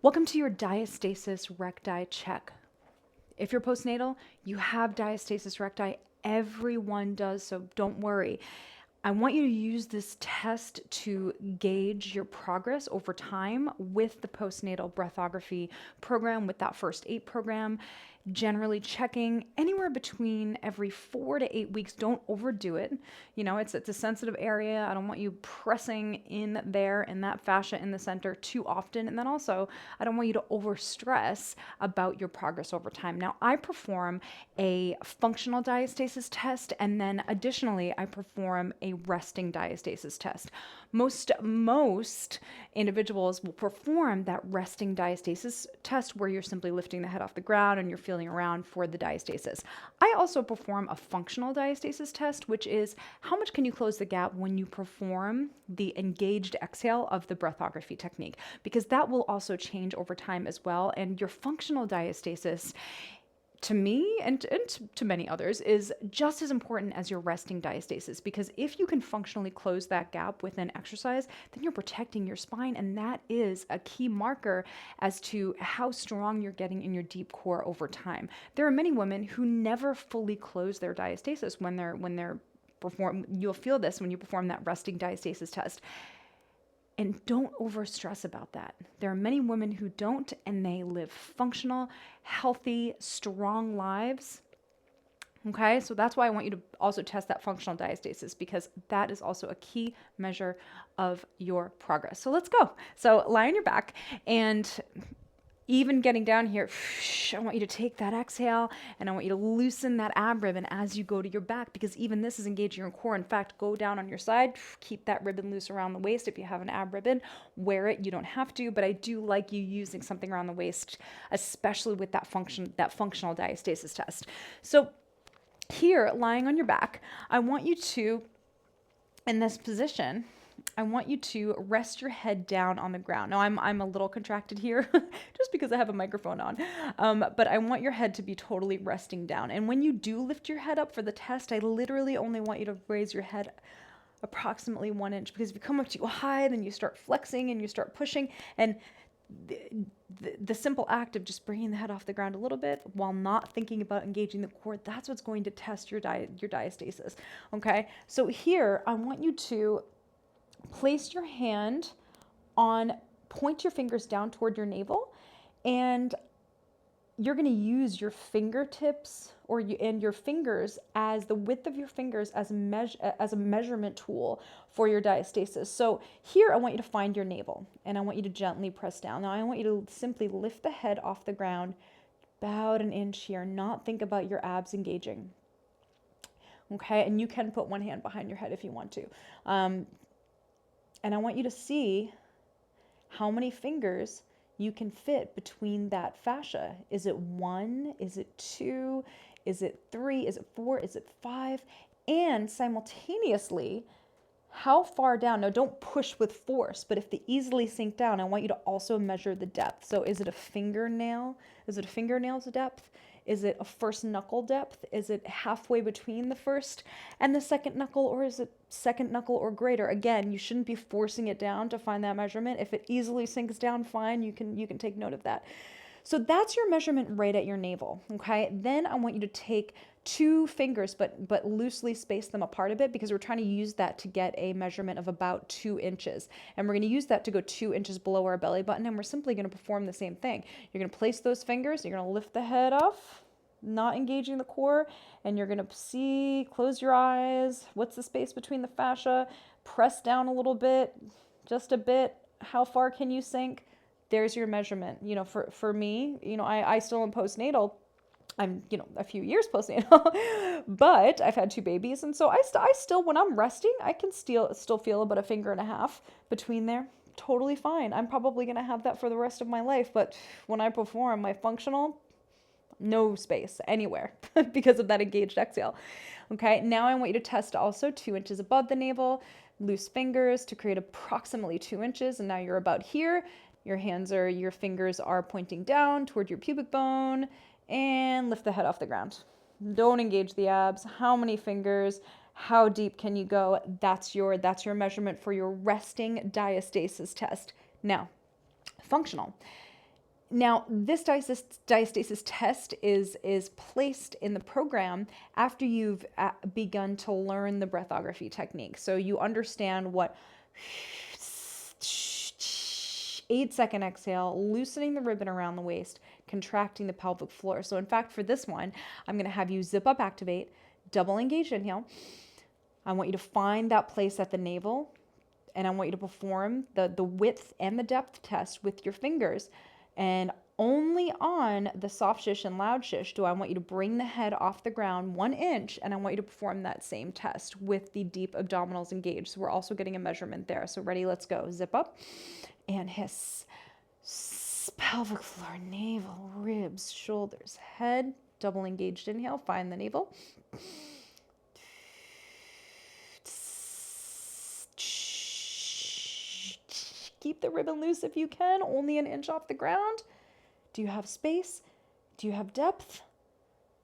Welcome to your Diastasis Recti check. If you're postnatal, you have Diastasis Recti. Everyone does, so don't worry. I want you to use this test to gauge your progress over time with the postnatal breathography program, with that first aid program, generally checking anywhere between every 4 to 8 weeks. Don't overdo it. You know, it's a sensitive area. I don't want you pressing in there in that fascia in the center too often. And then also, I don't want you to overstress about your progress over time. Now, I perform a functional diastasis test, and then additionally, I perform a resting diastasis test. Most individuals will perform that resting diastasis test where you're simply lifting the head off the ground and you're feeling around for the diastasis. I also perform a functional diastasis test, which is how much can you close the gap when you perform the engaged exhale of the breathography technique, because that will also change over time as well. And your functional diastasis, to me and to many others, is just as important as your resting diastasis, because if you can functionally close that gap with an exercise, then you're protecting your spine, and that is a key marker as to how strong you're getting in your deep core over time. There are many women who never fully close their diastasis when they're perform. You'll feel this when you perform that resting diastasis test. And don't overstress about that. There are many women who don't, and they live functional, healthy, strong lives. Okay, so that's why I want you to also test that functional diastasis, because that is also a key measure of your progress. So let's go. So lie on your back, and even getting down here, I want you to take that exhale, and I want you to loosen that ab ribbon as you go to your back, because even this is engaging your core. In fact, go down on your side, keep that ribbon loose around the waist. If you have an ab ribbon, wear it. You don't have to, but I do like you using something around the waist, especially with that functional diastasis test. So here, lying on your back, I want you to, in this position, I want you to rest your head down on the ground. Now, I'm a little contracted here just because I have a microphone on, but I want your head to be totally resting down. And when you do lift your head up for the test, I literally only want you to raise your head approximately 1 inch, because if you come up too high, then you start flexing and you start pushing, and the simple act of just bringing the head off the ground a little bit while not thinking about engaging the core, that's what's going to test your diastasis. Okay, so here I want you to place your hand on, point your fingers down toward your navel, and you're going to use your fingertips and your fingers as the width of your fingers as a measurement tool for your diastasis. So here I want you to find your navel, and I want you to gently press down. Now I want you to simply lift the head off the ground about 1 inch here, not think about your abs engaging. Okay, and you can put one hand behind your head if you want to. And I want you to see how many fingers you can fit between that fascia. Is it 1? Is it 2? Is it 3? Is it 4? Is it 5? And simultaneously, how far down? Now, don't push with force, but if they easily sink down, I want you to also measure the depth. So is it a fingernail? Is it a fingernail's depth? Is it a first knuckle depth? Is it halfway between the first and the second knuckle, or is it second knuckle or greater? Again, you shouldn't be forcing it down to find that measurement. If it easily sinks down, fine, you can take note of that. So that's your measurement right at your navel, okay? Then I want you to take 2 fingers, but loosely space them apart a bit, because we're trying to use that to get a measurement of about 2 inches. And we're going to use that to go 2 inches below our belly button, and we're simply going to perform the same thing. You're going to place those fingers, you're going to lift the head off, not engaging the core, and you're going to close your eyes. What's the space between the fascia? Press down a little bit, just a bit. How far can you sink? There's your measurement. You know, for me, you know, I still am postnatal. I'm, you know, a few years postnatal, but I've had 2 babies. And so I still, when I'm resting, I can still feel about 1.5 fingers between there. Totally fine. I'm probably going to have that for the rest of my life. But when I perform my functional, no space anywhere because of that engaged exhale. Okay, now I want you to test also 2 inches above the navel, loose fingers to create approximately 2 inches. And now you're about here. Your fingers are pointing down toward your pubic bone, and lift the head off the ground. Don't engage the abs. How many fingers? How deep can you go? That's your measurement for your resting diastasis test. Now, functional. Now, this diastasis test is placed in the program after you've begun to learn the breathography technique. So you understand what 8-second exhale, loosening the ribbon around the waist, contracting the pelvic floor. So in fact, for this one, I'm going to have you zip up, activate, double engaged inhale. I want you to find that place at the navel, and I want you to perform the width and the depth test with your fingers. And only on the soft shish and loud shish do I want you to bring the head off the ground 1 inch, and I want you to perform that same test with the deep abdominals engaged. So we're also getting a measurement there. So ready, let's go. Zip up and hiss. Pelvic floor, navel, ribs, shoulders, head. Double engaged inhale, find the navel. Keep the ribbon loose if you can, only 1 inch off the ground. Do you have space? Do you have depth?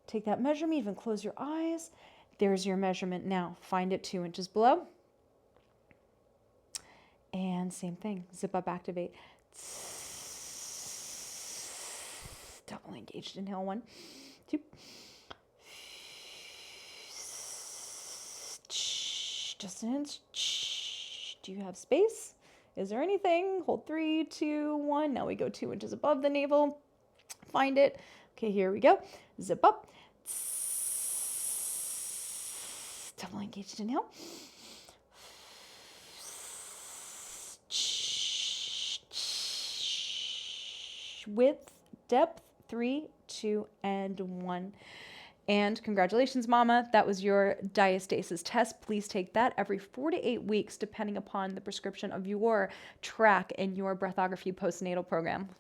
Take that measurement, even close your eyes. There's your measurement now. Find it 2 inches below. And same thing, zip up, activate. Double engaged, inhale, 1, 2. Just an inch. Do you have space? Is there anything? Hold 3, 2, 1. Now we go 2 inches above the navel. Find it. Okay, here we go. Zip up. Double engaged inhale. Width, depth, 3, 2, and 1. And congratulations, mama. That was your diastasis test. Please take that every 4 to 8 weeks, depending upon the prescription of your track and your breathography postnatal program.